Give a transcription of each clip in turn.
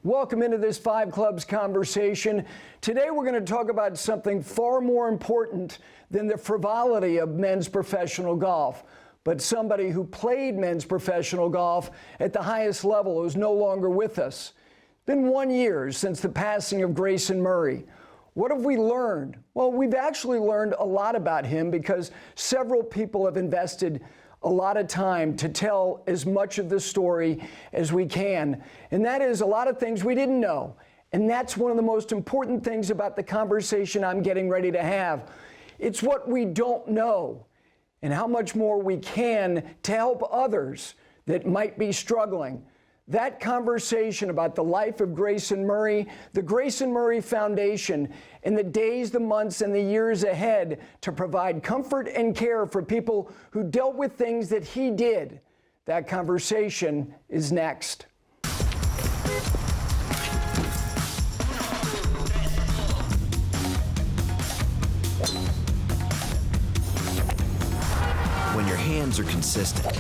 Welcome into this Five Clubs conversation. Today we're going to talk about something far more important than the frivolity of men's professional golf, but somebody who played men's professional golf at the highest level who's no longer with us. It's been 1 year since the passing of Grayson Murray. What have we learned? Well, we've actually learned a lot about him because several people have invested a lot of time to tell as much of the story as we can. And that is a lot of things we didn't know. And that's one of the most important things about the conversation I'm getting ready to have. It's what we don't know and how much more we can to help others that might be struggling. That conversation about the life of Grayson Murray, the Grayson Murray Foundation, and the days, the months, and the years ahead to provide comfort and care for people who dealt with things that he did. That conversation is next. When your hands are consistent,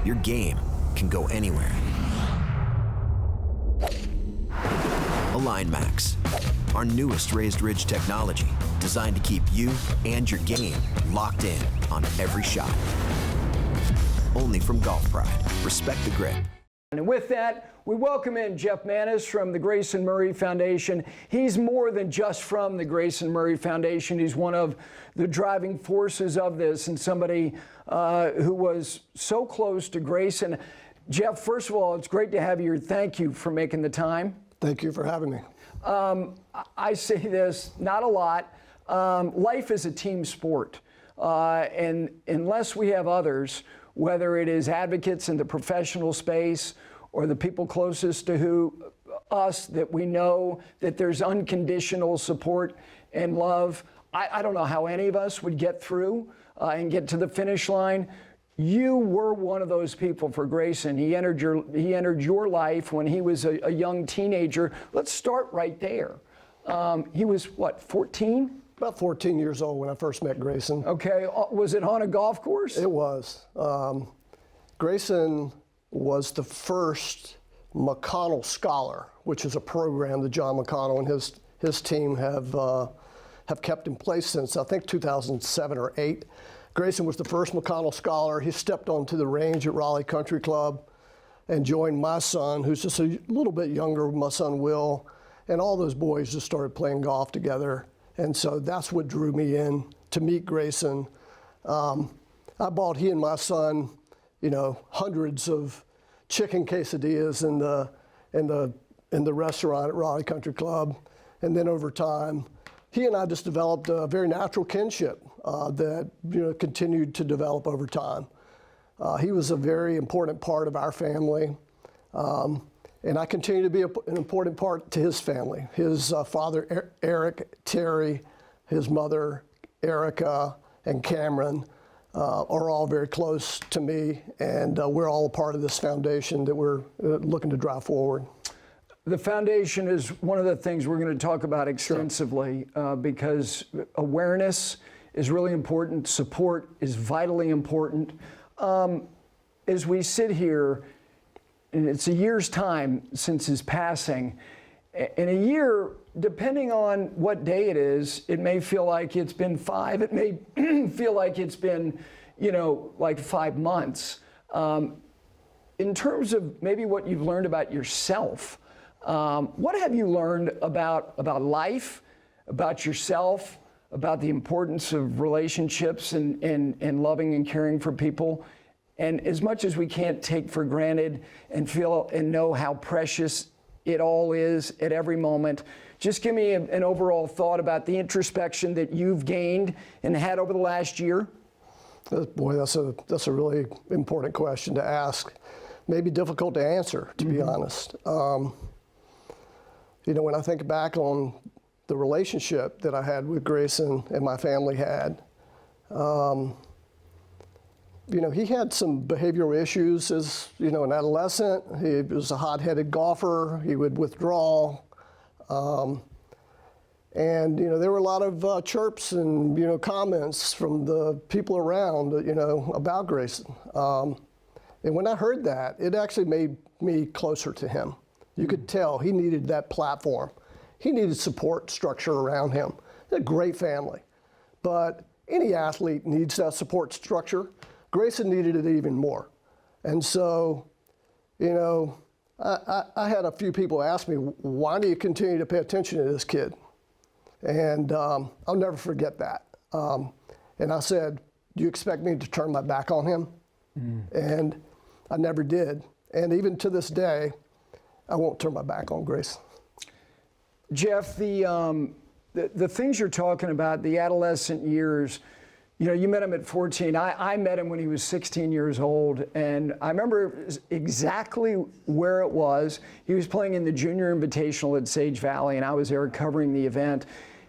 your game can go anywhere. Align Max, our newest raised ridge technology, designed to keep you and your game locked in on every shot. Only from Golf Pride. Respect the grip. And with that, we welcome in Jeff Maness from the Grayson Murray Foundation. He's more than just from the Grayson Murray Foundation. He's one of the driving forces of this and somebody who was so close to Grayson. Jeff, first of all, it's great to have you here. Thank you for making the time. Thank you for having me. I say this not a lot. Life is a team sport. And unless we have others, whether it is advocates in the professional space or the people closest to us that we know that there's unconditional support and love, I don't know how any of us would get through and get to the finish line. You were one of those people for Grayson. He entered your life when he was a young teenager. Let's start right there. He was, what, 14? About 14 years old when I first met Grayson. Okay. Was it on a golf course? It was. Grayson was the first McConnell Scholar, which is a program that John McConnell and his team have kept in place since, I think, 2007 or 8. Grayson was the first McConnell Scholar. He stepped onto the range at Raleigh Country Club and joined my son, who's just a little bit younger, my son Will, and all those boys just started playing golf together. And so that's what drew me in to meet Grayson. I bought he and my son, hundreds of chicken quesadillas in the restaurant at Raleigh Country Club, and then over time, he and I just developed a very natural kinship that continued to develop over time. He was a very important part of our family, and I continue to be an important part to his family. His father, Eric, Terry, his mother, Erica, and Cameron are all very close to me, and we're all a part of this foundation that we're looking to drive forward. The foundation is one of the things we're going to talk about extensively because awareness is really important. Support is vitally important. As we sit here, and it's a year's time since his passing, in a year, depending on what day it is, it may feel like it's been 5. It may feel like it's been, like 5 months. In terms of maybe what you've learned about yourself, what have you learned about life, about yourself, about the importance of relationships and loving and caring for people? And as much as we can't take for granted and feel and know how precious it all is at every moment, just give me an overall thought about the introspection that you've gained and had over the last year. Boy, that's a really important question to ask. Maybe difficult to answer, to be honest. When I think back on the relationship that I had with Grayson and my family had, he had some behavioral issues as, an adolescent. He was a hot-headed golfer. He would withdraw. And, there were a lot of chirps and, comments from the people around, about Grayson. And when I heard that, it actually made me closer to him. You could tell he needed that platform. He needed support structure around him. He had a great family. But any athlete needs that support structure. Grayson needed it even more. And so, you know, I had a few people ask me, why do you continue to pay attention to this kid? And I'll never forget that. And I said, do you expect me to turn my back on him? And I never did. And even to this day, I won't turn my back on Grayson. Jeff, the things you're talking about, the adolescent years, you know, you met him at 14. I met him when he was 16 years old, and I remember exactly where it was. He was playing in the Junior Invitational at Sage Valley, and I was there covering the event.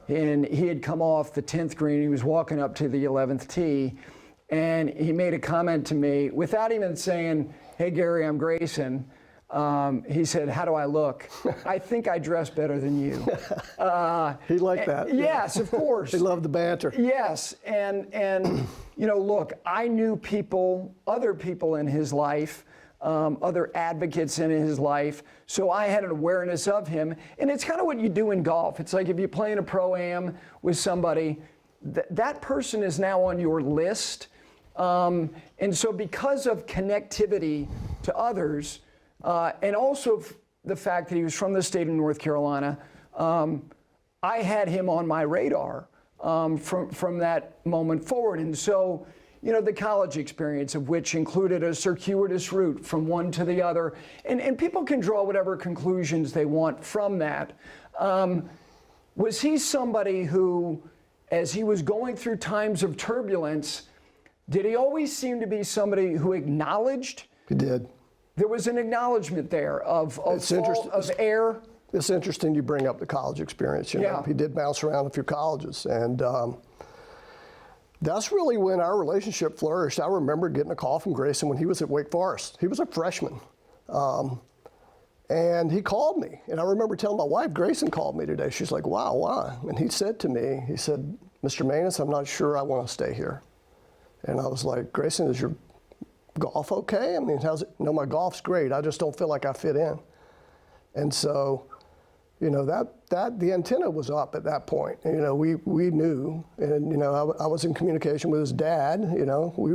And he had come off the 10th green. He was walking up to the 11th tee, and he made a comment to me without even saying, "Hey, Gary, I'm Grayson." He said, "How do I look?" "I think I dress better than you." He liked that. Yes, of course. He loved the banter. Yes, and you know, look, I knew people, other people in his life, other advocates in his life, so I had an awareness of him. And it's kind of what you do in golf. It's like if you play in a pro-am with somebody, that person is now on your list. And so because of connectivity to others, and also the fact that he was from the state of North Carolina, I had him on my radar from that moment forward. And so, you know, the college experience of which included a circuitous route from one to the other, and people can draw whatever conclusions they want from that. Was he somebody who, as he was going through times of turbulence, did he always seem to be somebody who acknowledged? He did. There was an acknowledgement there of air. It's interesting you bring up the college experience. You know, Yeah. he did bounce around a few colleges, and that's really when our relationship flourished. I remember getting a call from Grayson when he was at Wake Forest. He was a freshman, and he called me. And I remember telling my wife, "Grayson called me today." She's like, "Wow, why?" And he said to me, he said, "Mr. Maness, I'm not sure I want to stay here." And I was like, "Grayson, is your golf okay? I mean, how's it?" "No, my golf's great. I just don't feel like I fit in." And so, you know, that the antenna was up at that point. You know, we knew, and you know, I was in communication with his dad. You know, we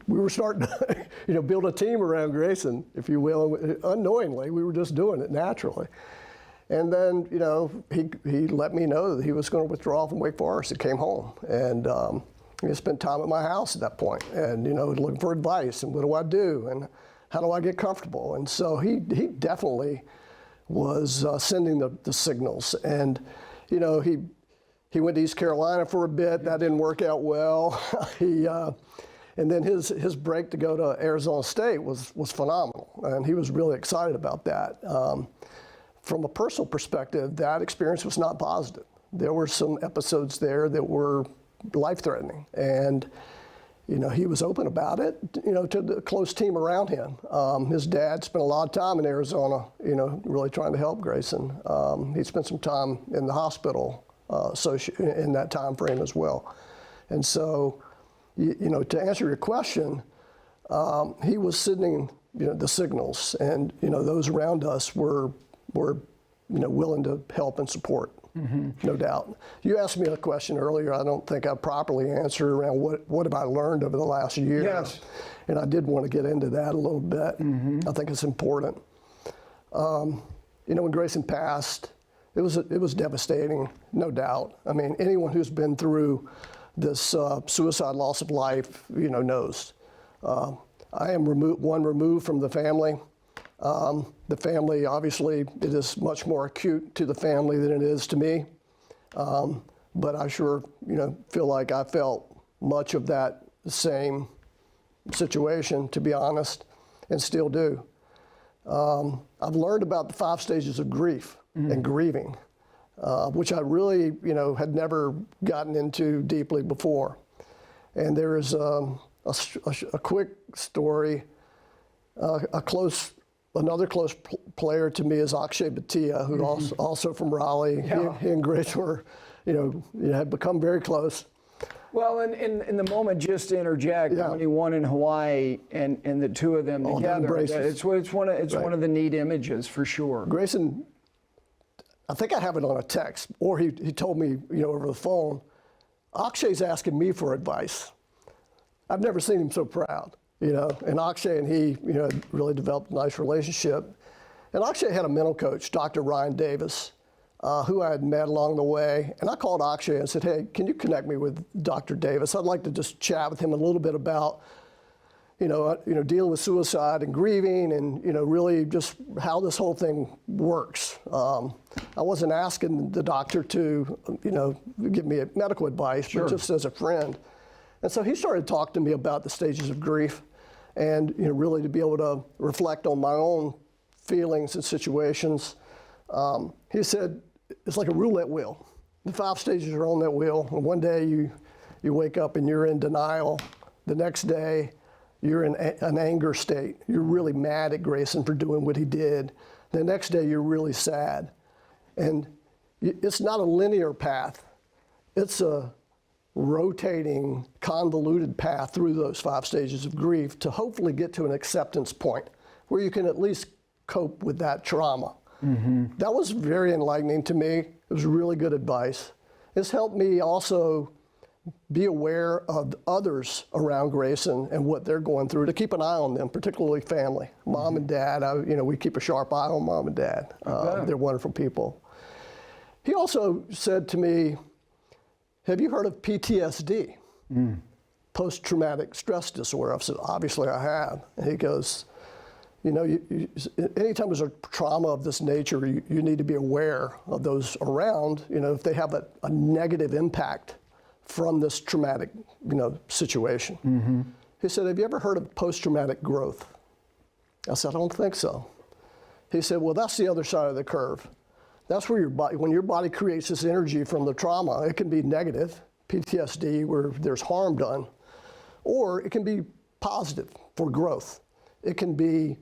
were starting to, you know, build a team around Grayson, if you will. Unknowingly, we were just doing it naturally. And then, you know, he let me know that he was going to withdraw from Wake Forest. He came home, and he spent time at my house at that point, and you know, looking for advice and what do I do and how do I get comfortable. And so he definitely was sending the signals. And you know, he went to East Carolina for a bit. That didn't work out well. And then his break to go to Arizona State was phenomenal, and he was really excited about that. From a personal perspective, that experience was not positive. There were some episodes there that were life-threatening, and you know, he was open about it, you know, to the close team around him. His dad spent a lot of time in Arizona, you know, really trying to help Grayson. He spent some time in the hospital in that time frame as well. And so, you know, to answer your question, he was sending, you know, the signals, and you know, those around us were you know, willing to help and support. No doubt. You asked me a question earlier I don't think I properly answered around what have I learned over the last year. Yes. And I did want to get into that a little bit. I think it's important. You know, when Grayson passed, it was devastating, no doubt. I mean, anyone who's been through this suicide, loss of life, you know, knows. I am one removed from the family. The family, obviously, it is much more acute to the family than it is to me. But I sure, you know, feel like I felt much of that same situation, to be honest, and still do. I've learned about the 5 stages of grief and grieving, which I really, you know, had never gotten into deeply before. And there is a quick story, another close player to me is Akshay Bhatia, who also from Raleigh. Yeah. He and Grayson were, you know, had become very close. Well, in the moment, just to interject, Yeah. when he won in Hawaii and the two of them Oh, the together, embraces. it's one of the neat images for sure. Grayson, I think I have it on a text, or he told me, over the phone, Akshay's asking me for advice. I've never seen him so proud, and Akshay and he, had really developed a nice relationship. And Akshay had a mental coach, Dr. Ryan Davis, who I had met along the way. And I called Akshay and said, hey, can you connect me with Dr. Davis? I'd like to just chat with him a little bit about, dealing with suicide and grieving and, really just how this whole thing works. I wasn't asking the doctor to, give me medical advice, but just as a friend. And so he started talking to me about the stages of grief and, really to be able to reflect on my own feelings and situations. He said, it's like a roulette wheel. The 5 stages are on that wheel. And one day you wake up and you're in denial. The next day, you're in an anger state. You're really mad at Grayson for doing what he did. The next day, you're really sad. And it's not a linear path. It's a rotating, convoluted path through those 5 stages of grief to hopefully get to an acceptance point where you can at least cope with that trauma. Mm-hmm. That was very enlightening to me. It was really good advice. It's helped me also be aware of others around Grayson and what they're going through, to keep an eye on them, particularly family. Mom and Dad, we keep a sharp eye on Mom and Dad. They're wonderful people. He also said to me, have you heard of PTSD? Post-traumatic stress disorder. I said, obviously I have. And he goes, anytime there's a trauma of this nature, you need to be aware of those around, if they have a negative impact from this traumatic, situation. Mm-hmm. He said, have you ever heard of post-traumatic growth? I said, I don't think so. He said, well, that's the other side of the curve. That's where when your body creates this energy from the trauma, it can be negative, PTSD, where there's harm done, or it can be positive for growth. It can be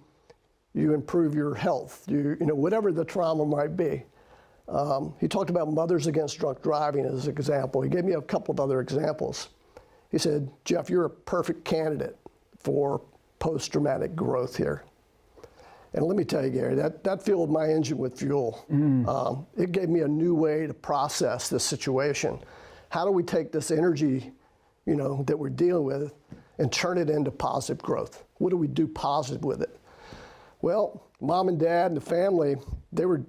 you improve your health, whatever the trauma might be. He talked about Mothers Against Drunk Driving as an example. He gave me a couple of other examples. He said, Jeff, you're a perfect candidate for post-traumatic growth here. And let me tell you, Gary, that filled my engine with fuel. It gave me a new way to process this situation. How do we take this energy, that we're dealing with and turn it into positive growth? What do we do positive with it? Well, Mom and Dad and the family, they were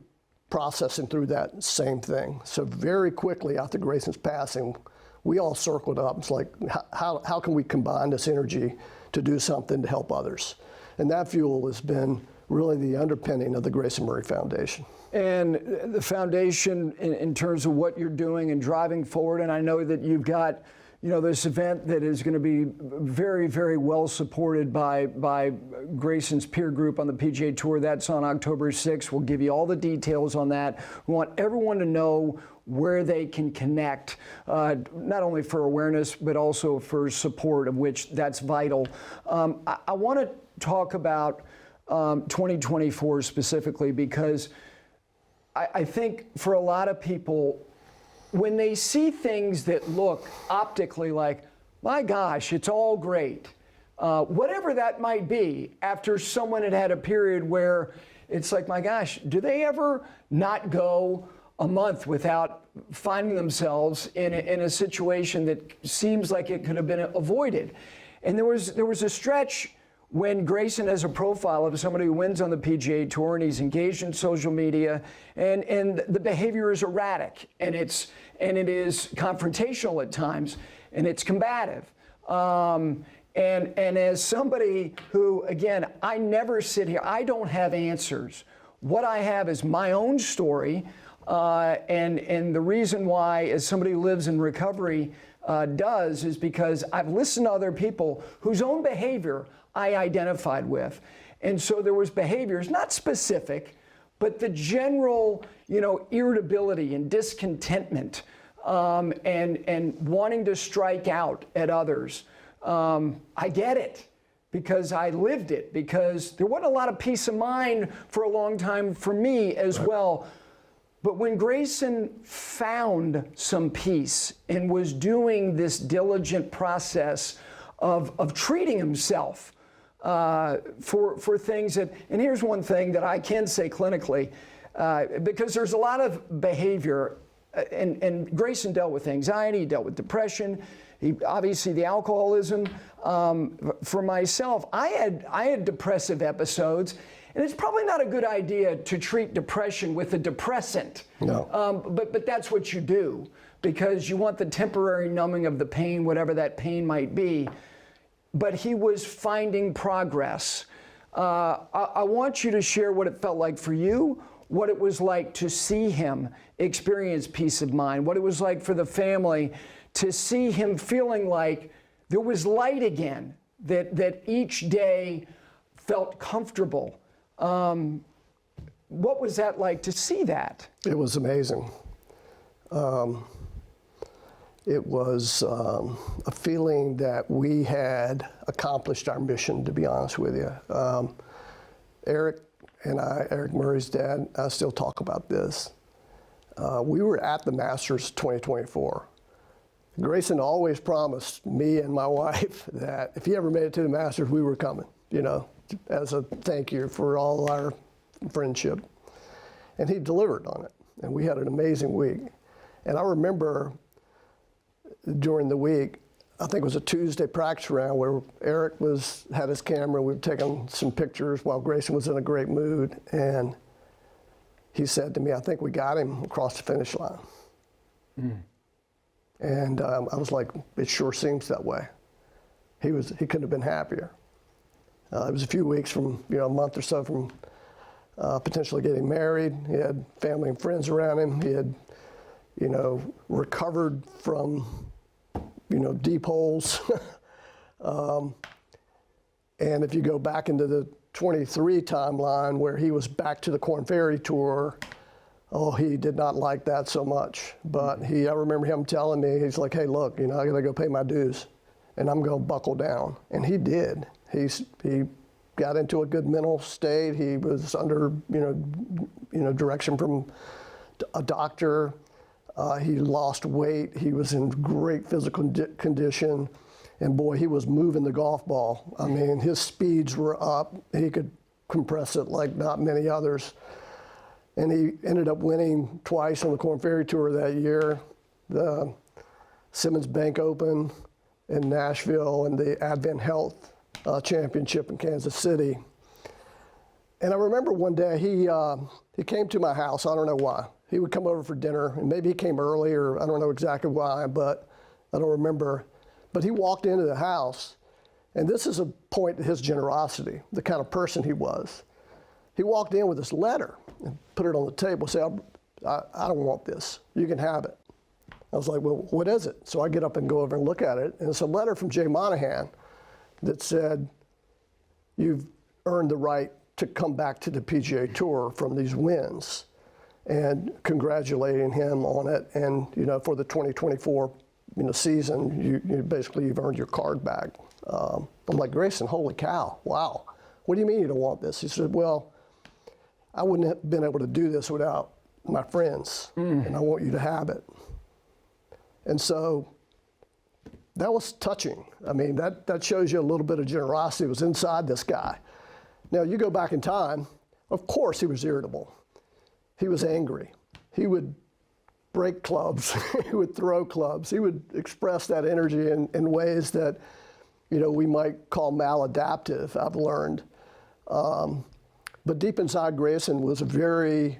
processing through that same thing. So very quickly after Grayson's passing, we all circled up. It's like, how can we combine this energy to do something to help others? And that fuel has been really the underpinning of the Grayson Murray Foundation. And the foundation, in terms of what you're doing and driving forward, and I know that you've got this event that is going to be very, very well supported by Grayson's peer group on the PGA Tour. That's on October 6th. We'll give you all the details on that. We want everyone to know where they can connect, not only for awareness, but also for support, of which that's vital. I want to talk about 2024 specifically, because I think for a lot of people, when they see things that look optically like, my gosh, it's all great, whatever that might be, after someone had had a period where it's like, my gosh, do they ever not go a month without finding themselves in a situation that seems like it could have been avoided? And there was a stretch when Grayson has a profile of somebody who wins on the PGA Tour and he's engaged in social media, and the behavior is erratic, and it is confrontational at times, and it's combative. And as somebody who, again, I never sit here, I don't have answers. What I have is my own story, and the reason why, as somebody who lives in recovery does, is because I've listened to other people whose own behavior I identified with. And so there was behaviors, not specific, but the general, irritability and discontentment, and wanting to strike out at others. I get it, because I lived it, because there wasn't a lot of peace of mind for a long time for me as well. But when Grayson found some peace and was doing this diligent process of treating himself for things that, and here's one thing that I can say clinically, because there's a lot of behavior, and Grayson dealt with anxiety, he dealt with depression, obviously the alcoholism. For myself, I had depressive episodes, and it's probably not a good idea to treat depression with a depressant. No. But that's what you do, because you want the temporary numbing of the pain, whatever that pain might be. But he was finding progress. I want you to share what it felt like for you, what it was like to see him experience peace of mind, what it was like for the family to see him feeling like there was light again, that each day felt comfortable. What was that like to see that? It was amazing. It was a feeling that we had accomplished our mission, to be honest with you. Eric and I, Eric Murray's dad, I still talk about this. We were at the Masters 2024. Grayson always promised me and my wife that if he ever made it to the Masters, we were coming, you know, as a thank you for all our friendship. And he delivered on it. And we had an amazing week. And I remember during the week, I think it was a Tuesday practice round where Eric had his camera. We were taking some pictures while Grayson was in a great mood. And he said to me, I think we got him across the finish line. Mm. And I was like, it sure seems that way. He couldn't have been happier. It was a few weeks from, a month or so from potentially getting married. He had family and friends around him. He had, recovered from, deep holes. And if you go back into the 23 timeline where he was back to the Korn Ferry Tour, he did not like that so much. But I remember him telling me, he's like, hey, look, I gotta go pay my dues and I'm gonna buckle down. And he did. He got into a good mental state. He was under, direction from a doctor. He lost weight. He was in great physical condition. And boy, he was moving the golf ball. I mean, his speeds were up. He could compress it like not many others. And he ended up winning twice on the Korn Ferry Tour that year, the Simmons Bank Open in Nashville and the Advent Health Championship in Kansas City. And I remember one day he came to my house. I don't know why. He would come over for dinner, and maybe he came early, or I don't know exactly why, but I don't remember. But he walked into the house, and this is a point of his generosity, the kind of person he was. He walked in with this letter and put it on the table, said, I don't want this. You can have it. I was like, well, what is it? So I get up and go over and look at it, and it's a letter from Jay Monahan that said, you've earned the right to come back to the PGA Tour from these wins, and congratulating him on it. And, for the 2024 season, you've earned your card back. I'm like, Grayson, holy cow, wow. What do you mean you don't want this? He said, well, I wouldn't have been able to do this without my friends, and I want you to have it. And so that was touching. I mean, that shows you a little bit of generosity was inside this guy. Now, you go back in time, of course he was irritable. He was angry. He would break clubs. He would throw clubs. He would express that energy in ways that, we might call maladaptive, I've learned. But deep inside, Grayson was a very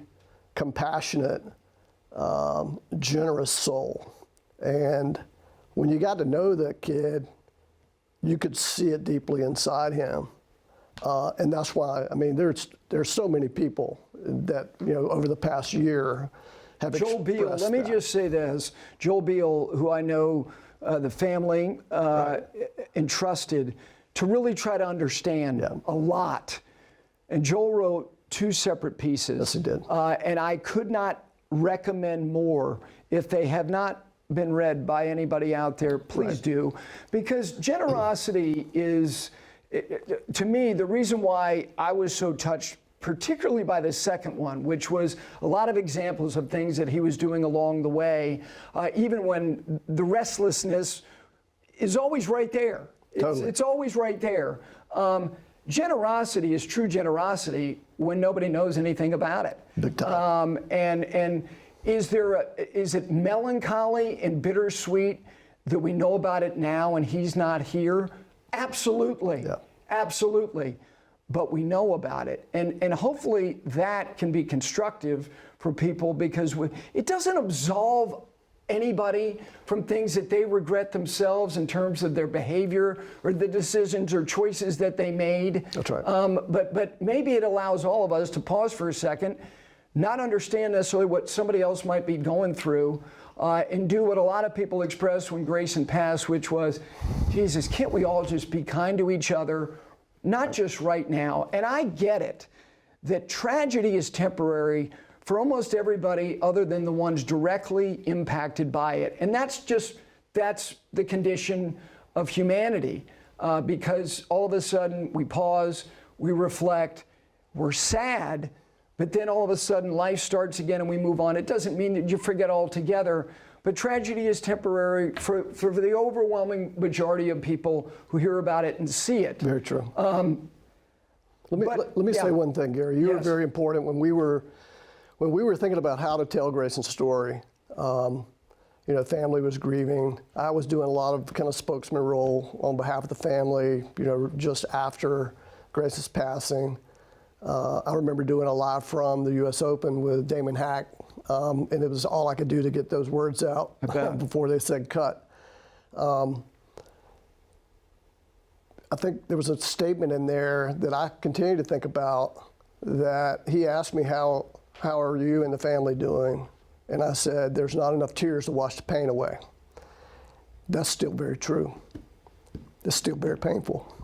compassionate, generous soul. And when you got to know that kid, you could see it deeply inside him. And that's why, there's so many people that, over the past year have Joel Beal, let me just say this. Joel Beal, who I know the family entrusted to really try to understand a lot. And Joel wrote 2 separate pieces. Yes, he did. And I could not recommend more. If they have not been read by anybody out there, please do. Because generosity is, to me, the reason why I was so touched particularly by the second one, which was a lot of examples of things that he was doing along the way, even when the restlessness is always right there. It's always right there. Generosity is true generosity when nobody knows anything about it. Big time. And is it melancholy and bittersweet that we know about it now and he's not here? Absolutely. Yeah. Absolutely. But we know about it. And hopefully that can be constructive for people, because it doesn't absolve anybody from things that they regret themselves in terms of their behavior or the decisions or choices that they made. That's right. But maybe it allows all of us to pause for a second, not understand necessarily what somebody else might be going through, and do what a lot of people expressed when Grayson passed, which was, Jesus, can't we all just be kind to each other, not just right now? And I get it, that tragedy is temporary for almost everybody other than the ones directly impacted by it. And that's the condition of humanity, because all of a sudden we pause, we reflect, we're sad, but then all of a sudden life starts again and we move on. It doesn't mean that you forget altogether, but tragedy is temporary for the overwhelming majority of people who hear about it and see it. Very true. Let me say one thing, Gary. You were very important when we were thinking about how to tell Grayson's story. Family was grieving. I was doing a lot of kind of spokesman role on behalf of the family, just after Grayson's passing. I remember doing a live from the U.S. Open with Damon Hack, and it was all I could do to get those words out before they said cut. I think there was a statement in there that I continue to think about, that he asked me, how are you and the family doing? And I said, there's not enough tears to wash the pain away. That's still very true. It's still very painful.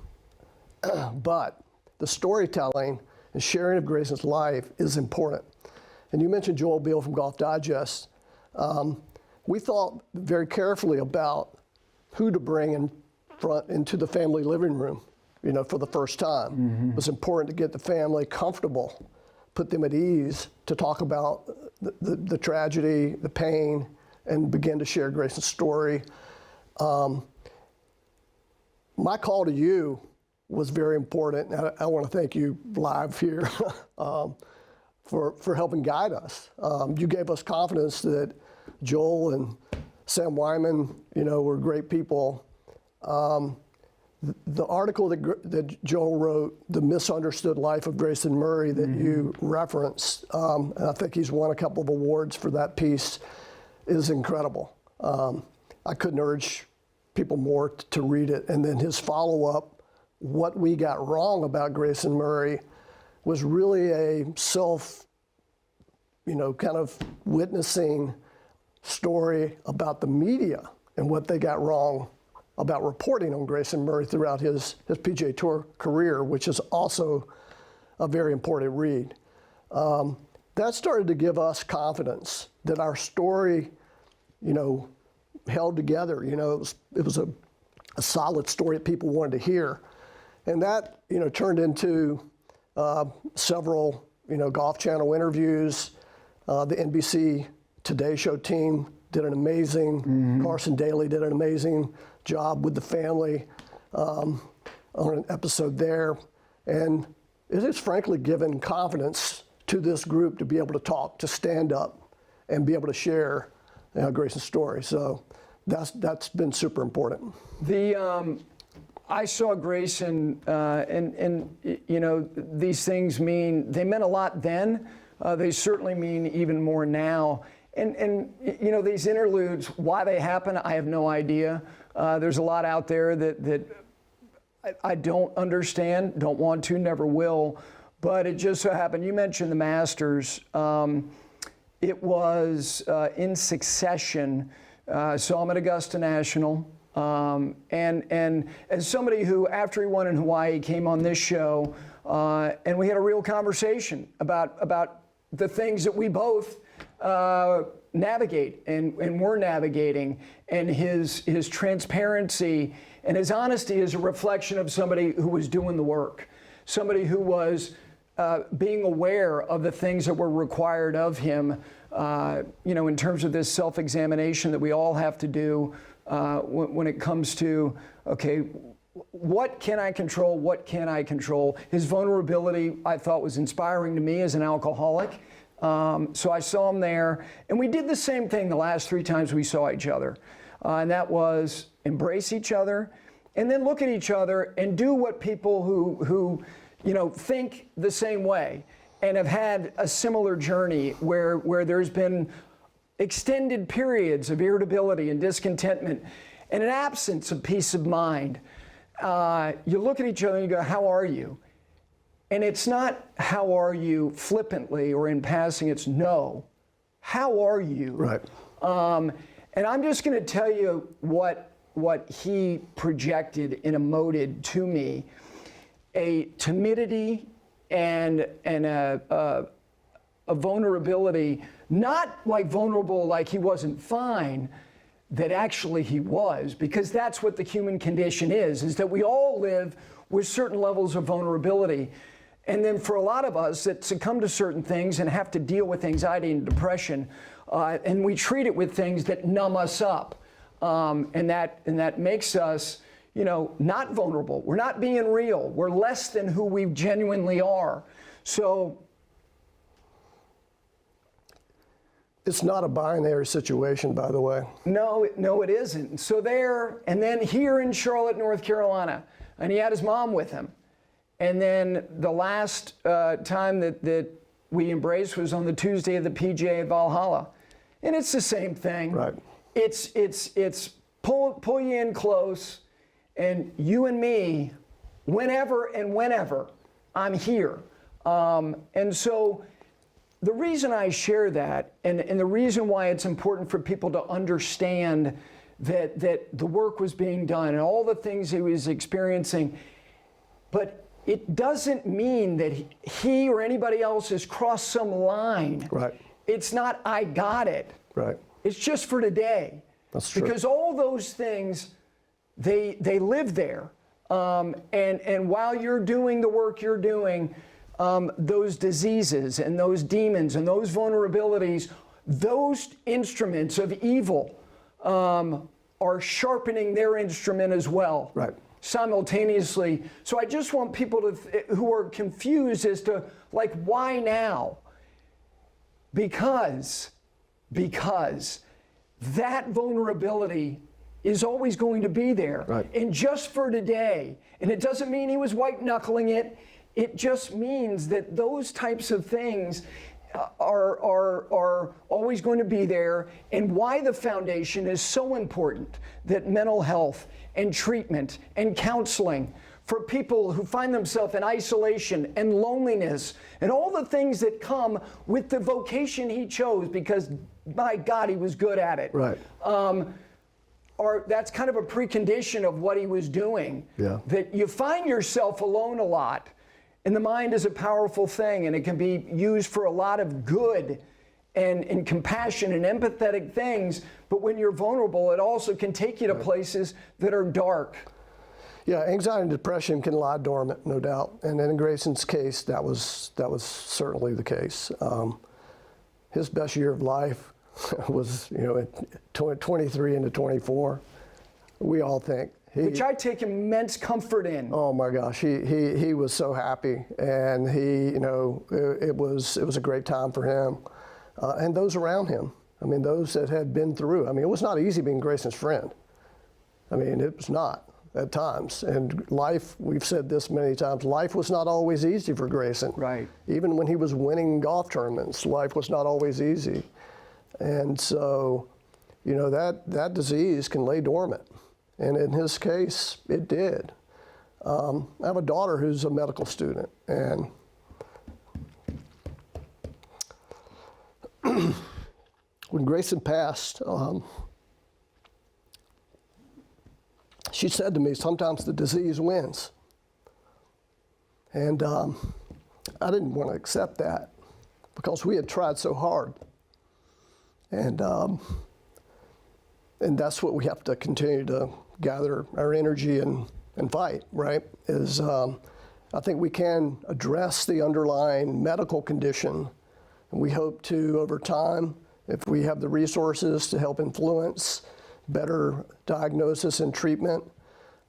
But the storytelling and sharing of Grayson's life is important. And you mentioned Joel Beal from Golf Digest. We thought very carefully about who to bring into the family living room, for the first time. Mm-hmm. It was important to get the family comfortable, put them at ease to talk about the tragedy, the pain, and begin to share Grayson's story. My call to you was very important. And I want to thank you live here for helping guide us. You gave us confidence that Joel and Sam Wyman, were great people. The article that Joel wrote, The Misunderstood Life of Grayson Murray, that you referenced, and I think he's won a couple of awards for that piece, is incredible. I couldn't urge people more to read it. And then his follow-up, What We Got Wrong About Grayson Murray, was really a kind of witnessing story about the media and what they got wrong about reporting on Grayson Murray throughout his PGA Tour career, which is also a very important read. That started to give us confidence that our story, held together. It was a solid story that people wanted to hear. And that, turned into several, Golf Channel interviews. The NBC Today Show team did an amazing, Carson Daly did an amazing job with the family on an episode there. And it has frankly given confidence to this group to be able to talk, to stand up and be able to share Grayson's story. So that's been super important. I saw Grayson, and these things they meant a lot then. They certainly mean even more now. And these interludes, why they happen, I have no idea. There's a lot out there that I don't understand, don't want to, never will. But it just so happened, you mentioned the Masters. It was in succession. So I'm at Augusta National. And as somebody who, after he won in Hawaii, came on this show, and we had a real conversation about the things that we both navigate and we're navigating, and his transparency and his honesty is a reflection of somebody who was doing the work, somebody who was being aware of the things that were required of him, in terms of this self-examination that we all have to do when it comes to, okay, what can I control? What can I control? His vulnerability, I thought, was inspiring to me as an alcoholic. So I saw him there, and we did the same thing the last 3 times we saw each other, and that was embrace each other, and then look at each other and do what people who think the same way and have had a similar journey where there's been extended periods of irritability and discontentment and an absence of peace of mind. You look at each other and you go, how are you? And it's not how are you flippantly or in passing, it's no, how are you? Right. And I'm just going to tell you what he projected and emoted to me, a timidity and a vulnerability, not like vulnerable like he wasn't fine, that actually he was, because that's what the human condition is that we all live with certain levels of vulnerability. And then for a lot of us that succumb to certain things and have to deal with anxiety and depression, and we treat it with things that numb us up, and that makes us, not vulnerable. We're not being real. We're less than who we genuinely are. So it's not a binary situation, by the way. No, it isn't. So there, and then here in Charlotte, North Carolina, and he had his mom with him. And then the last time that we embraced was on the Tuesday of the PGA at Valhalla. And it's the same thing. Right. It's pull you in close, and you and me, whenever I'm here. And so the reason I share that, and the reason why it's important for people to understand that the work was being done and all the things he was experiencing, but it doesn't mean that he or anybody else has crossed some line. Right. It's not, I got it. Right. It's just for today. That's true. Because all those things, they live there. And while you're doing the work you're doing, those diseases and those demons and those vulnerabilities, those instruments of evil are sharpening their instrument as well. Right. Simultaneously. So I just want people who are confused as to, like, why now? Because that vulnerability is always going to be there. Right. And just for today, and it doesn't mean he was white knuckling it, it just means that those types of things are always going to be there, and why the foundation is so important, that mental health and treatment and counseling for people who find themselves in isolation and loneliness and all the things that come with the vocation he chose, because my God, he was good at it. Right. That's kind of a precondition of what he was doing. Yeah. That you find yourself alone a lot. And the mind is a powerful thing, and it can be used for a lot of good and compassion and empathetic things. But when you're vulnerable, it also can take you to places that are dark. Yeah, anxiety and depression can lie dormant, no doubt. And in Grayson's case, that was certainly the case. His best year of life was, at 23 into 24. We all think. Which I take immense comfort in. Oh my gosh, he was so happy, and it was a great time for him, and those around him. I mean, those that had been through. I mean, it was not easy being Grayson's friend. I mean, it was not at times. And life, we've said this many times, life was not always easy for Grayson. Right. Even when he was winning golf tournaments, life was not always easy, and so, that disease can lay dormant. And in his case, it did. I have a daughter who's a medical student, and when Grayson passed, she said to me, sometimes the disease wins. And I didn't want to accept that, because we had tried so hard. And that's what we have to continue to gather our energy and fight, right? I I think we can address the underlying medical condition, and we hope to, over time, if we have the resources to help influence better diagnosis and treatment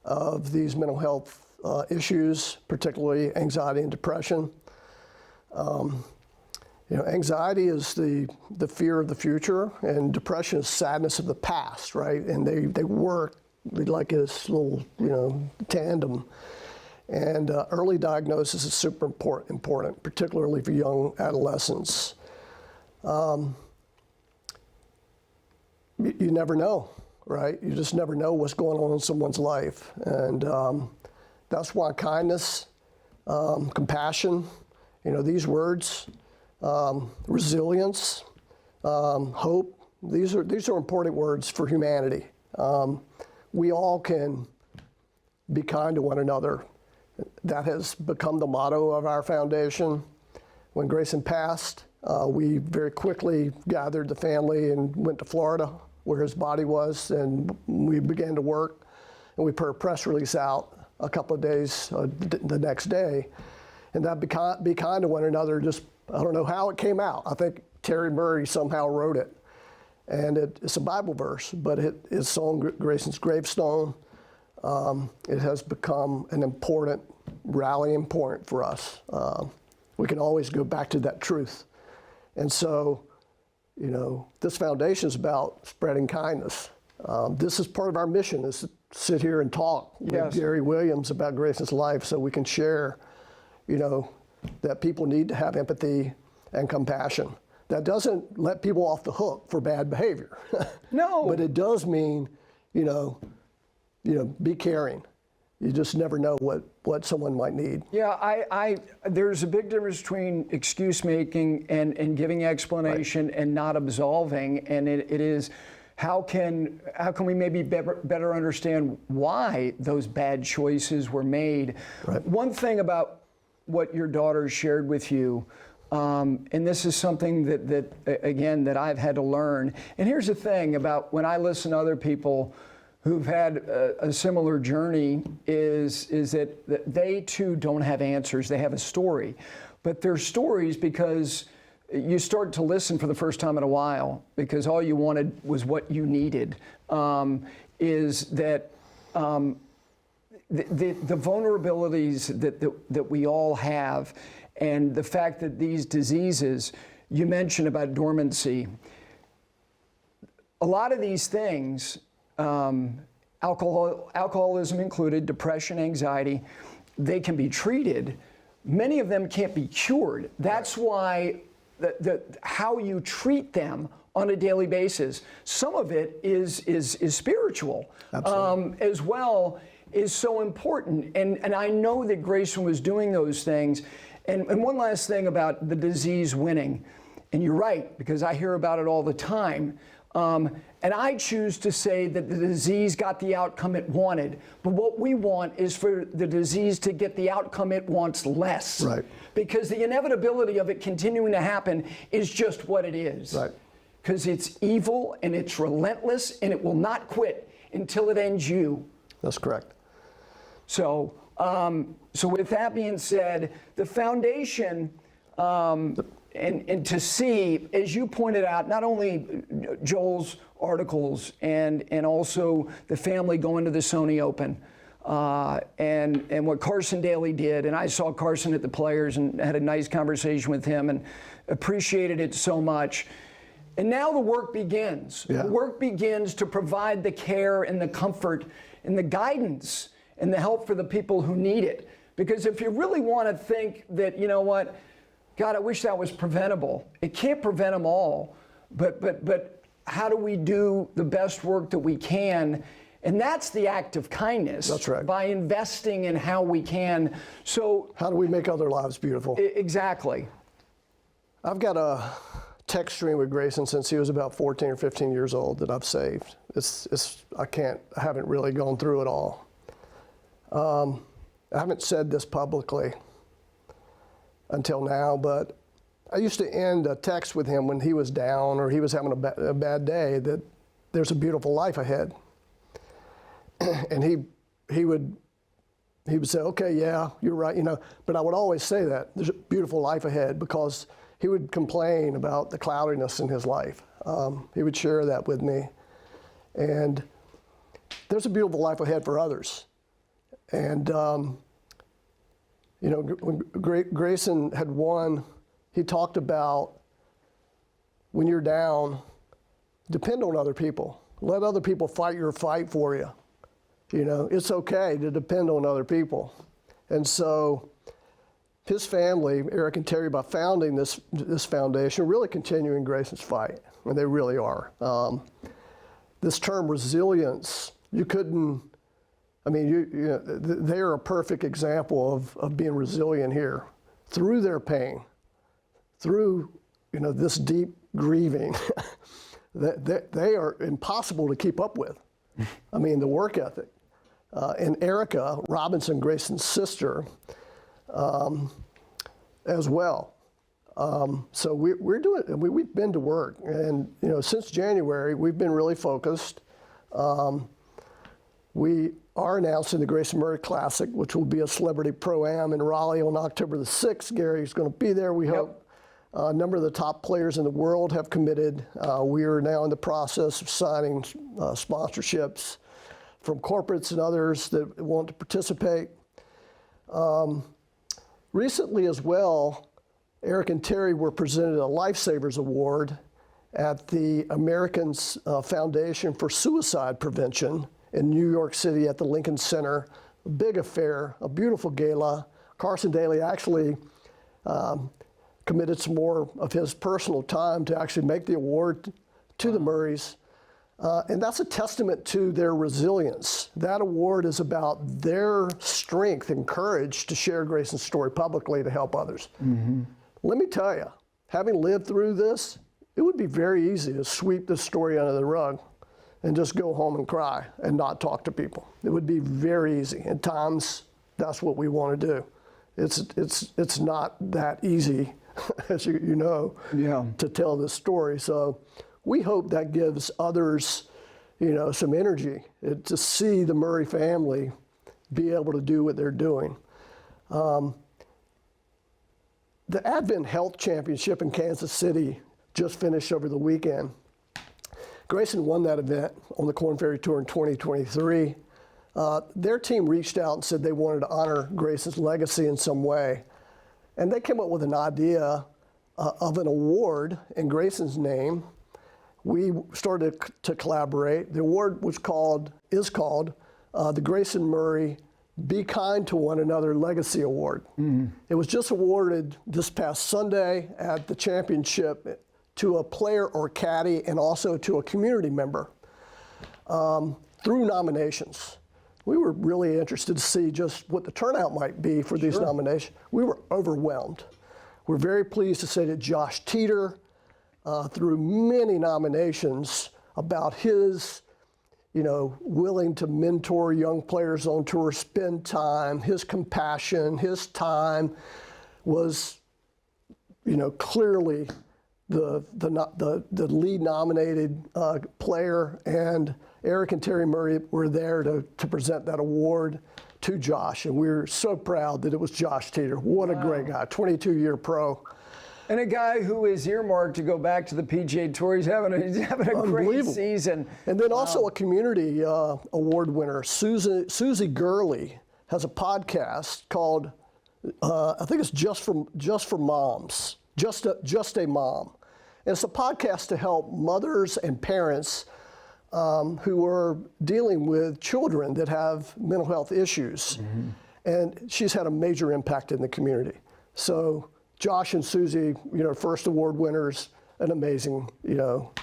of these mental health issues, particularly anxiety and depression. Anxiety is the fear of the future, and depression is sadness of the past, right? And they work like this little, tandem. And early diagnosis is super important, particularly for young adolescents. You never know, right? You just never know what's going on in someone's life. And that's why kindness, compassion, these words, resilience, hope, these are important words for humanity. We all can be kind to one another. That has become the motto of our foundation. When Grayson passed, we very quickly gathered the family and went to Florida, where his body was, and we began to work. And we put a press release out a couple of days the next day. And that be kind to one another, just, I don't know how it came out. I think Terry Murray somehow wrote it. And it's a Bible verse, but it's on Grayson's gravestone. It has become an important rallying point for us. We can always go back to that truth. And so, this foundation is about spreading kindness. This is part of our mission, is to sit here and talk with Gary Williams about Grayson's life, so we can share, that people need to have empathy and compassion. That doesn't let people off the hook for bad behavior. No. But it does mean, be caring. You just never know what someone might need. Yeah, there's a big difference between excuse making and giving explanation and not absolving. And it is, how can we maybe better understand why those bad choices were made? Right. One thing about what your daughter shared with you, and this is something that I've had to learn. And here's the thing about when I listen to other people who've had a similar journey, is that they too don't have answers. They have a story, but they're stories because you start to listen for the first time in a while, because all you wanted was what you needed. Is that the vulnerabilities that we all have, and the fact that these diseases, you mentioned about dormancy, a lot of these things, alcoholism included, depression, anxiety, they can be treated. Many of them can't be cured. That's why how you treat them on a daily basis, some of it is spiritual as well, is so important. And I know that Grayson was doing those things. And one last thing about the disease winning, and you're right, because I hear about it all the time. And I choose to say that the disease got the outcome it wanted. But what we want is for the disease to get the outcome it wants less. Right. Because the inevitability of it continuing to happen is just what it is. Right. Because it's evil and it's relentless and it will not quit until it ends you. That's correct. So, so with that being said, the foundation, and to see, as you pointed out, not only Joel's articles and also the family going to the Sony Open, and what Carson Daly did, and I saw Carson at the Players and had a nice conversation with him and appreciated it so much. And now the work begins. Yeah. The work begins to provide the care and the comfort and the guidance and the help for the people who need it. Because if you really want to think that, you know what, God, I wish that was preventable. It can't prevent them all, but how do we do the best work that we can? And that's the act of kindness. That's right. By investing in how we can. So how do we make other lives beautiful? Exactly. I've got a text string with Grayson since he was about 14 or 15 years old that I've saved. I haven't really gone through it all. I haven't said this publicly until now, but I used to end a text with him when he was down or he was having a bad day, that there's a beautiful life ahead. And he would he would say, okay, yeah, you're right, but I would always say that there's a beautiful life ahead, because he would complain about the cloudiness in his life. He would share that with me. And there's a beautiful life ahead for others. And, when Grayson had won, he talked about, when you're down, depend on other people. Let other people fight your fight for you. It's okay to depend on other people. And so his family, Eric and Terry, by founding this foundation, are really continuing Grayson's fight, and they really are. This term resilience, they are a perfect example of being resilient here through their pain, through this deep grieving that they are impossible to keep up with. The work ethic. And Erica Robinson, Grayson's sister, as well. So we're doing. We've been to work, and since January we've been really focused. We are announcing the Grayson Murray Classic, which will be a celebrity pro-am in Raleigh on October the 6th. Gary's going to be there, we hope. A number of the top players in the world have committed. We are now in the process of signing sponsorships from corporates and others that want to participate. Recently as well, Eric and Terry were presented a Lifesavers Award at the American Foundation for Suicide Prevention in New York City at the Lincoln Center. A big affair, a beautiful gala. Carson Daly actually committed some more of his personal time to actually make the award to the Murrays. And that's a testament to their resilience. That award is about their strength and courage to share Grayson's story publicly to help others. Mm-hmm. Let me tell you, having lived through this, it would be very easy to sweep this story under the rug and just go home and cry and not talk to people. It would be very easy. At times, that's what we want to do. It's not that easy, as you know, to tell this story. So we hope that gives others, some energy to see the Murray family be able to do what they're doing. The Advent Health Championship in Kansas City just finished over the weekend. Grayson won that event on the Korn Ferry Tour in 2023. Their team reached out and said they wanted to honor Grayson's legacy in some way. And they came up with an idea of an award in Grayson's name. We started to collaborate. The award is called the Grayson Murray Be Kind to One Another Legacy Award. Mm-hmm. It was just awarded this past Sunday at the championship to a player or caddy and also to a community member through nominations. We were really interested to see just what the turnout might be for these nominations. We were overwhelmed. We're very pleased to say that Josh Teeter, through many nominations, about his, willing to mentor young players on tour, spend time, his compassion, his time was, clearly the lead nominated player, and Eric and Terry Murray were there to present that award to Josh, and we're so proud that it was Josh Teeter. What a great guy, 22-year pro. And a guy who is earmarked to go back to the PGA Tour. He's having a great season. And then also a community award winner, Susie Gurley, has a podcast called, I think it's Just for Moms, Just a Mom. And it's a podcast to help mothers and parents who are dealing with children that have mental health issues. Mm-hmm. And she's had a major impact in the community. So Josh and Susie, first award winners, an amazing,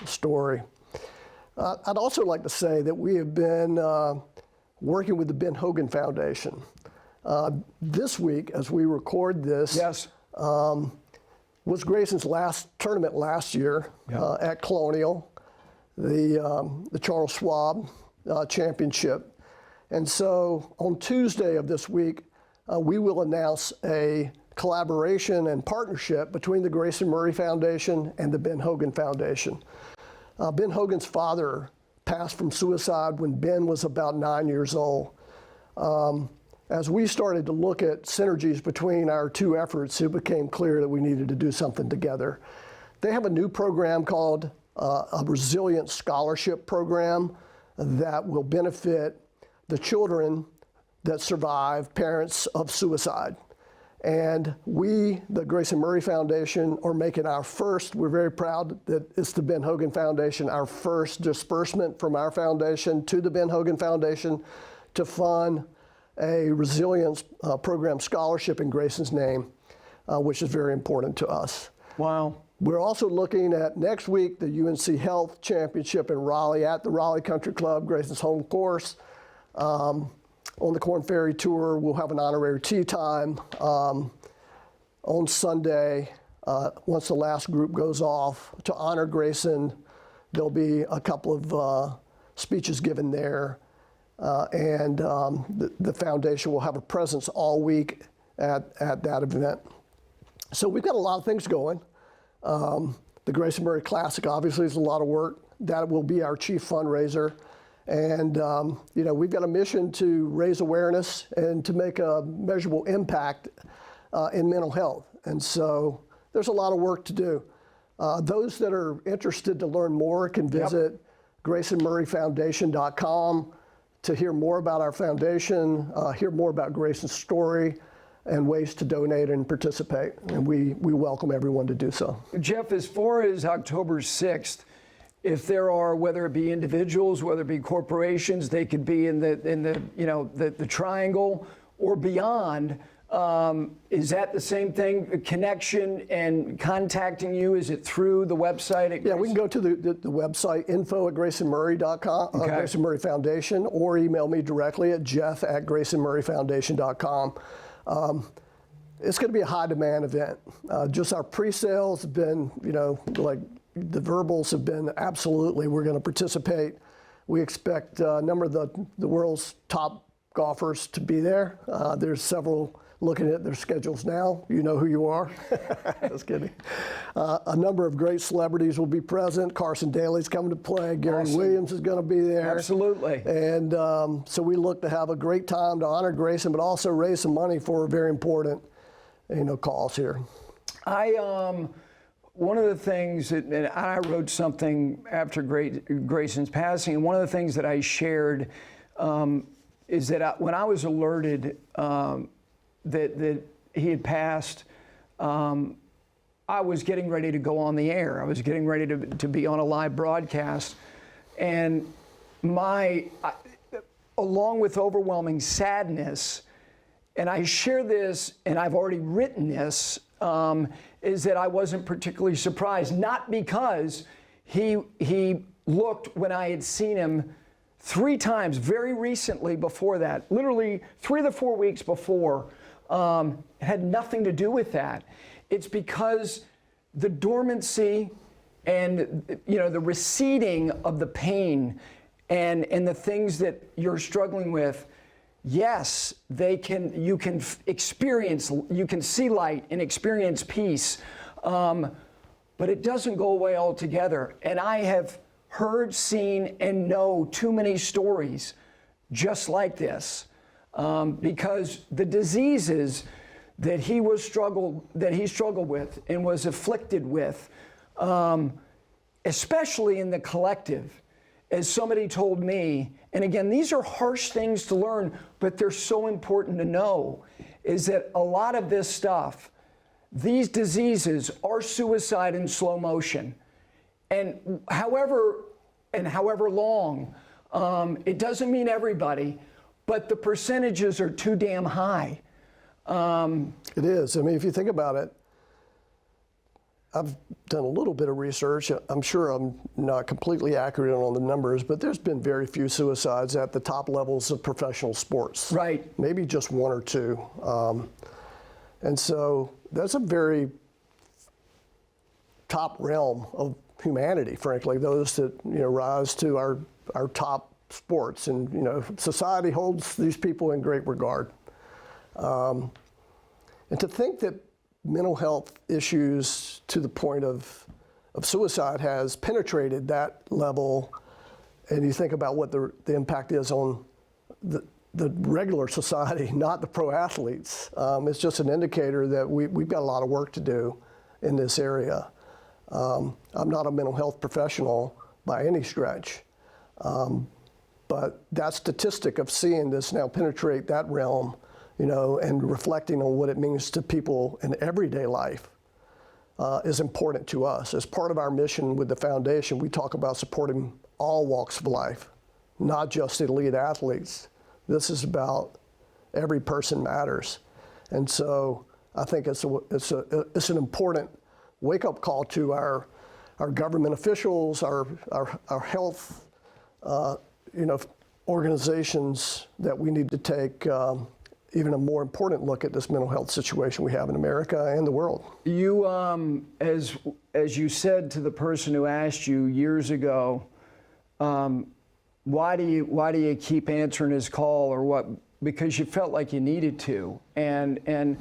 story. I'd also like to say that we have been working with the Ben Hogan Foundation. This week, as we record this, was Grayson's last tournament last year at Colonial, the Charles Schwab Championship. And so on Tuesday of this week, we will announce a collaboration and partnership between the Grayson Murray Foundation and the Ben Hogan Foundation. Ben Hogan's father passed from suicide when Ben was about 9 years old. as we started to look at synergies between our two efforts, it became clear that we needed to do something together. They have a new program called a Resilience Scholarship Program that will benefit the children that survive parents of suicide. And we, the Grayson Murray Foundation, are making our first, we're very proud that it's the Ben Hogan Foundation, our first disbursement from our foundation to the Ben Hogan Foundation to fund a resilience program scholarship in Grayson's name, which is very important to us. Wow. We're also looking at next week the UNC Health Championship in Raleigh at the Raleigh Country Club, Grayson's home course. On the Corn Ferry Tour, we'll have an honorary tea time on Sunday. Once the last group goes off to honor Grayson, there'll be a couple of speeches given there. And the foundation will have a presence all week at that event. So we've got a lot of things going. The Grayson Murray Classic obviously is a lot of work. That will be our chief fundraiser. And we've got a mission to raise awareness and to make a measurable impact in mental health. And so there's a lot of work to do. Those that are interested to learn more can visit GraysonMurrayFoundation.com to hear more about our foundation, hear more about Grayson's story, and ways to donate and participate. And we welcome everyone to do so. Jeff, as far as October 6th, if there are, whether it be individuals, whether it be corporations, they could be in the triangle or beyond. Is that the same thing? A connection and contacting you? Is it through the website? Yeah, we can go to the website info@GraysonMurray.com, Okay. Grayson Murray Foundation, or email me directly at jeff@GraysonMurrayFoundation.com. It's going to be a high demand event. Just our pre-sales have been, like the verbals have been absolutely, we're going to participate. We expect a number of the world's top golfers to be there. There's several looking at their schedules now. You know who you are. Just kidding. A number of great celebrities will be present. Carson Daly's coming to play. Gary Awesome. Williams is going to be there. Absolutely. And so we look to have a great time to honor Grayson, but also raise some money for a very important, cause here. One of the things and I wrote something after Grayson's passing, and one of the things that I shared is that when I was alerted that he had passed, I was getting ready to go on the air. I was getting ready to be on a live broadcast, and along with overwhelming sadness, and I share this, and I've already written this, is that I wasn't particularly surprised, not because he looked, when I had seen him 3 times very recently before that, literally 3 to 4 weeks before, it had nothing to do with that. It's because the dormancy and the receding of the pain and the things that you're struggling with, yes, you can see light and experience peace, but it doesn't go away altogether. And I have heard, seen, and know too many stories just like this, because the diseases that he struggled with and was afflicted with, especially in the collective, as somebody told me, and again, these are harsh things to learn, but they're so important to know, is that a lot of this stuff, these diseases are suicide in slow motion. And however long, it doesn't mean everybody, but the percentages are too damn high. It is. I mean, if you think about it, I've done a little bit of research. I'm sure I'm not completely accurate on the numbers, but there's been very few suicides at the top levels of professional sports. Right. Maybe just 1 or 2. And so that's a very top realm of humanity, frankly, those that rise to our top sports. And society holds these people in great regard. And to think that mental health issues to the point of suicide has penetrated that level, and you think about what the impact is on the the regular society, not the pro athletes. It's just an indicator that we've got a lot of work to do in this area. I'm not a mental health professional by any stretch, but that statistic of seeing this now penetrate that realm, and reflecting on what it means to people in everyday life is important to us. As part of our mission with the foundation, we talk about supporting all walks of life, not just elite athletes. This is about every person matters. And so I think it's an important wake-up call to our government officials, our health organizations, that we need to take even a more important look at this mental health situation we have in America and the world. You, as you said to the person who asked you years ago, why do you keep answering his call, or what? Because you felt like you needed to, and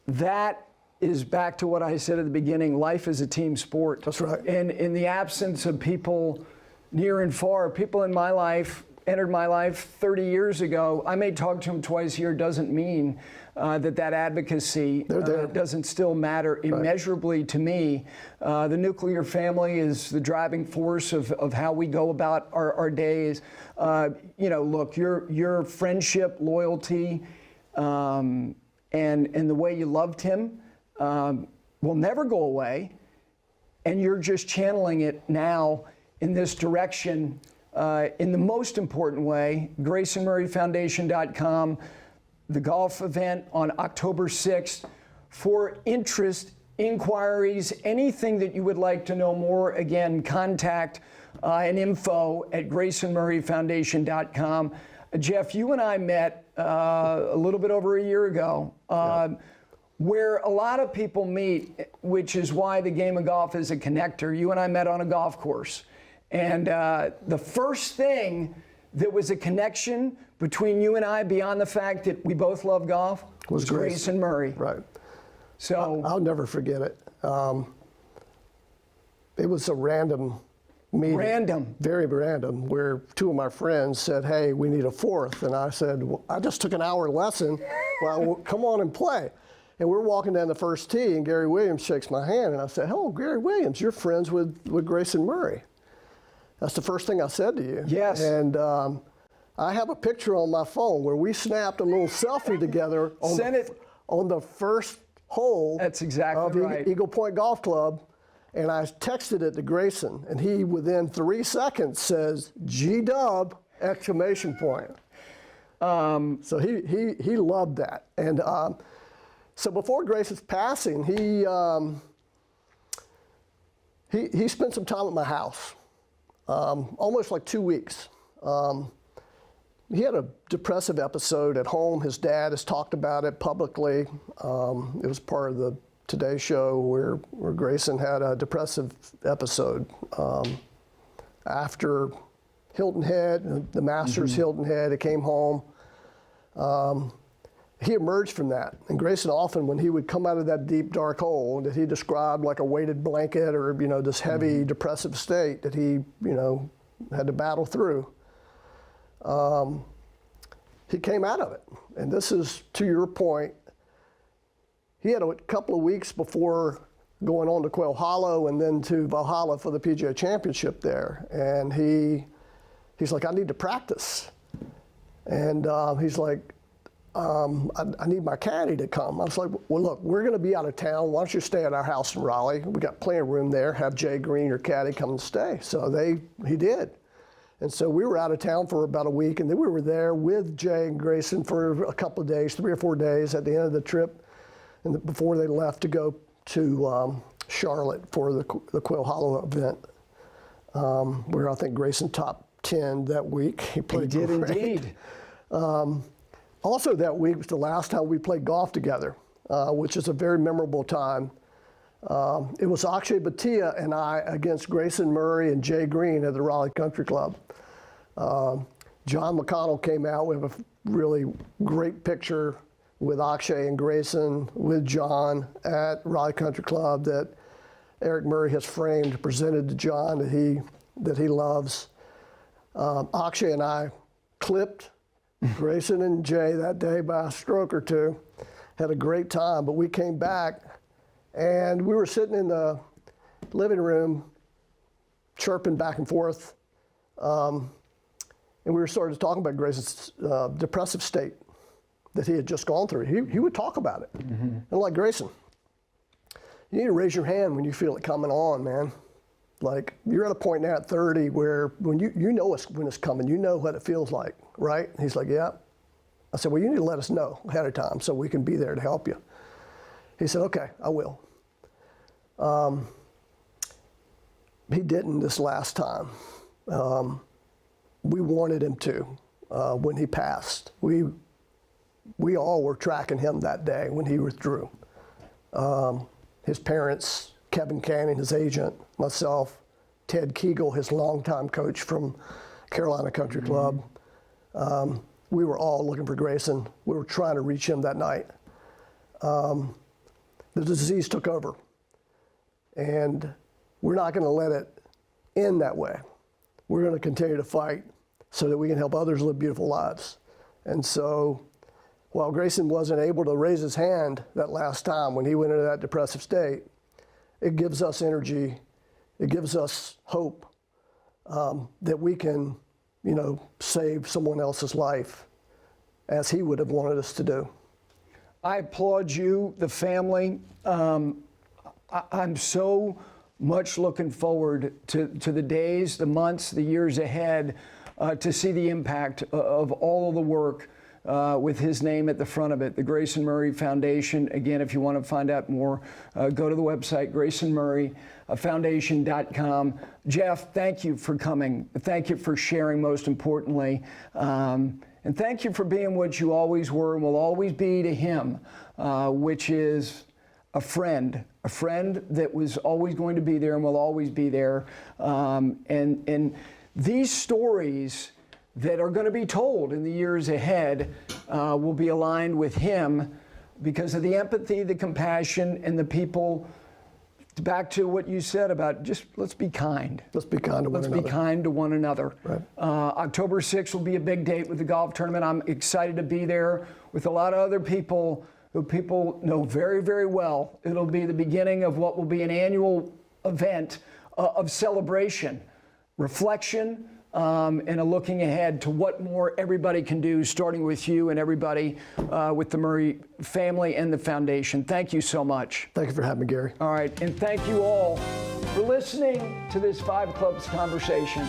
that is back to what I said at the beginning. Life is a team sport. That's right. And in the absence of people near and far, people in my life entered my life 30 years ago. I may talk to them twice a year, doesn't mean that advocacy doesn't still matter immeasurably to me. The nuclear family is the driving force of how we go about our days. Look, your friendship, loyalty, and the way you loved him will never go away, and you're just channeling it now in this direction. In the most important way, GraysonMurrayFoundation.com, the golf event on October 6th. For interest, inquiries, anything that you would like to know more, again, contact and info at GraysonMurrayFoundation.com. Jeff, you and I met a little bit over a year ago, where a lot of people meet, which is why the game of golf is a connector. You and I met on a golf course. And the first thing that was a connection between you and I, beyond the fact that we both love golf, was Grayson Murray. Right. So I'll never forget it. It was a random meeting. Random. Very random, where two of my friends said, "Hey, we need a fourth." And I said, well, "I just took an hour lesson. Well, come on and play." And we're walking down the first tee, and Gary Williams shakes my hand, and I said, "Hello, Gary Williams, you're friends with Grayson Murray." That's the first thing I said to you. Yes. And I have a picture on my phone where we snapped a little selfie together on the first hole. That's exactly of right. Eagle Point Golf Club. And I texted it to Grayson, and he, within 3 seconds, says, "G-dub!" exclamation point. So he loved that. And so before Grayson's passing, he spent some time at my house. Almost like 2 weeks. He had a depressive episode at home. His dad has talked about it publicly. It was part of the Today Show where Grayson had a depressive episode after Hilton Head, the Masters Hilton Head. He came home. He emerged from that. And Grayson often, when he would come out of that deep, dark hole that he described like a weighted blanket or, this heavy depressive state that he, had to battle through, he came out of it. And this is, to your point, he had a couple of weeks before going on to Quail Hollow and then to Valhalla for the PGA Championship there. And he's like, "I need to practice." And he's like, I need my caddy to come. I was like, "Well, look, we're going to be out of town. Why don't you stay at our house in Raleigh? We got plenty of room there. Have Jay Green, your caddy, come and stay." So he did. And so we were out of town for about a week, and then we were there with Jay and Grayson for a couple of days, 3 or 4 days at the end of the trip, and before they left to go to Charlotte for the Quail Hollow event, where I think Grayson topped 10 that week. He played great. Indeed. Also that week was the last time we played golf together, which is a very memorable time. It was Akshay Bhatia and I against Grayson Murray and Jay Green at the Raleigh Country Club. John McConnell came out. We have a really great picture with Akshay and Grayson with John at Raleigh Country Club that Eric Murray has framed, presented to John, that he loves. Akshay and I clipped Grayson and Jay that day by a stroke or two. Had a great time, but we came back and we were sitting in the living room chirping back and forth. And we were started talking about Grayson's depressive state that he had just gone through. He would talk about it. And like, Grayson, you need to raise your hand when you feel it coming on, man. Like, you're at a point now at 30 where when you know when it's coming, you know what it feels like, right? And he's like, yeah. I said, well, you need to let us know ahead of time so we can be there to help you. He said, okay, I will. He didn't this last time. We wanted him to when he passed. We all were tracking him that day when he withdrew. His parents, Kevin Canning, his agent, myself, Ted Kegel, his longtime coach from Carolina Country Club. We were all looking for Grayson. We were trying to reach him that night. The disease took over. And we're not going to let it end that way. We're going to continue to fight so that we can help others live beautiful lives. And so while Grayson wasn't able to raise his hand that last time when he went into that depressive state, it gives us energy, it gives us hope that we can, save someone else's life as he would have wanted us to do. I applaud you, the family. I'm so much looking forward to the days, the months, the years ahead to see the impact of all of the work with his name at the front of it, the Grayson Murray Foundation. Again, if you want to find out more, go to the website, GraysonMurrayFoundation.com. Jeff, thank you for coming. Thank you for sharing, most importantly. And thank you for being what you always were and will always be to him, which is a friend that was always going to be there and will always be there. And these stories that are going to be told in the years ahead will be aligned with him because of the empathy, the compassion, and the people. Back to what you said about just let's be kind. Let's be kind to one another. Let's be kind to one another. Right. October 6th will be a big date with the golf tournament. I'm excited to be there with a lot of other people who people know very, very well. It'll be the beginning of what will be an annual event of celebration, reflection, and a looking ahead to what more everybody can do, starting with you and everybody with the Murray family and the foundation. Thank you so much. Thank you for having me, Gary. All right, and thank you all for listening to this Five Clubs Conversation.